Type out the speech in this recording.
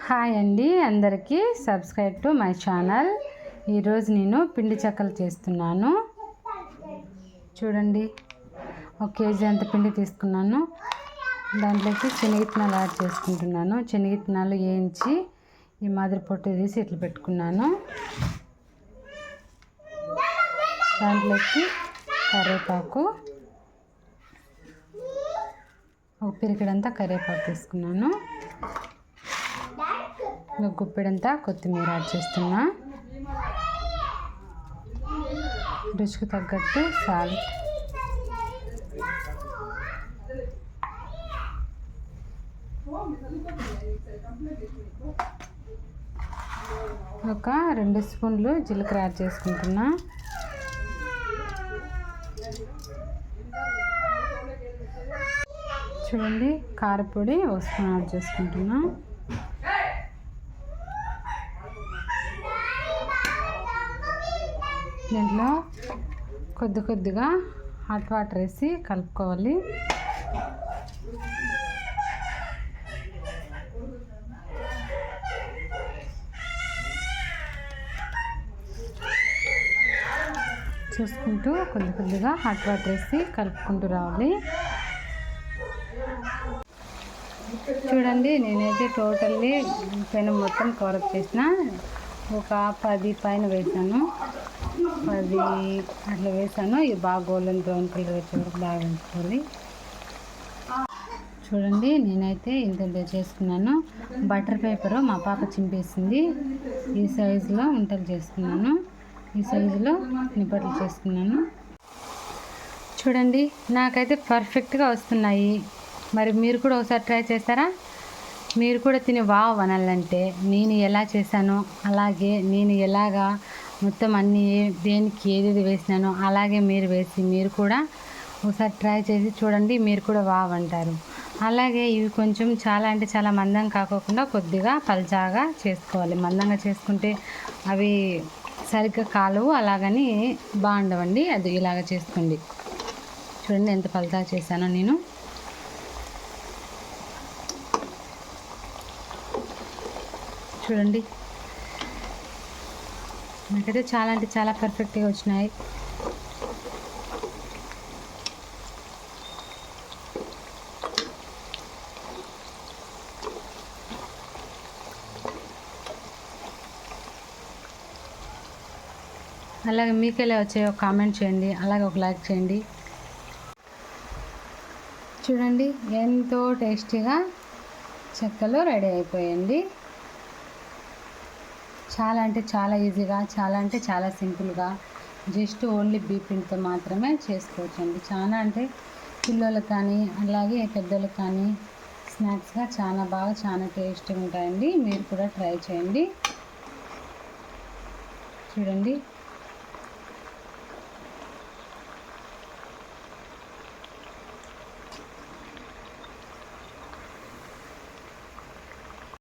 Hi అండి, అందరికీ subscribe to my channel. ఈరోజు నేను పిండి చెక్కలు చేస్తున్నాను. చూడండి, 1 కేజీ అంత పిండి తీసుకున్నాను. దాంట్లోకి శనగిత్తనాలు యాడ్ చేసుకుంటున్నాను. శనగిత్తనాలు వేయించి ఈ మాదిరి పొట్టు తీసి ఇట్లా పెట్టుకున్నాను. దాంట్లోకి కరివేపాకు, ఒక పిరికిడంతా కరివేపాకు తీసుకున్నాను. గుప్పెడంతా కొత్తిమీర యాడ్ చేస్తున్నా. రుచికి తగ్గట్టు సాల్ట్, ఒక 2 స్పూన్లు జీలకర్ర యాడ్ చేసుకుంటున్నా. చూడండి, కారపొడి 1 స్పూన్ యాడ్ చేసుకుంటున్నా. దీంట్లో కొద్దిగా హాట్ వాటర్ వేసి కలుపుకోవాలి. చూసుకుంటూ కొద్దిగా హాట్ వాటర్ వేసి కలుపుకుంటూ రావాలి. చూడండి, నేనైతే టోటల్లీ పెనం మొత్తం కవరప్ చేసిన. ఒక 10 పైన వేసాను, 10 అట్లా వేసాను. ఇది బాగా గోల్డెన్ బ్రౌన్ కలర్ వచ్చే వరకు బాగా వేసుకోవాలి. చూడండి, నేనైతే ఇంత చేసుకున్నాను. బటర్ పేపరు మా పాప చింపేసింది. ఈ సైజులో ఉంటలు చేసుకున్నాను. ఈ సైజులో నిప్పట్లు చేసుకున్నాను. చూడండి, నాకైతే పర్ఫెక్ట్గా వస్తున్నాయి. మరి మీరు కూడా ఒకసారి ట్రై చేస్తారా? మీరు కూడా తిని వావ్ అనాలంటే నేను ఎలా చేశానో అలాగే, నేను ఎలాగా మొత్తం అన్నీ దేనికి ఏది వేసినానో అలాగే మీరు వేసి మీరు కూడా ఒకసారి ట్రై చేసి చూడండి. మీరు కూడా వావ్ అంటారు. అలాగే ఇవి కొంచెం చాలా అంటే చాలా మందంగా కాకోకుండా కొద్దిగా పల్చాగా చేసుకోవాలి. మందంగా చేసుకుంటే అవి సరిగ్గా కాలవు, అలాగని బాగుండవండి. అది ఇలాగ చేసుకోండి. చూడండి ఎంత పల్చాగా చేశానో నేను. చూడండి, నాకైతే చాలా అంటే చాలా పర్ఫెక్ట్గా వచ్చినాయి. అలాగే మీకు ఎలా వచ్చాయో కామెంట్ చేయండి, అలాగే ఒక లైక్ చేయండి. చూడండి, ఎంతో టేస్టీగా చెక్కలు రెడీ అయిపోయండి. చాలా అంటే చాలా ఈజీగా, చాలా అంటే చాలా సింపుల్గా, జస్ట్ ఓన్లీ పిండితో మాత్రమే చేసుకోవచ్చండి. చాలా అంటే పిల్లలకు కానీ అలాగే పెద్దలకు కానీ స్నాక్స్గా చాలా బాగా చాలా టేస్టీగా ఉంటాయండి. మీరు కూడా ట్రై చేయండి. చూడండి.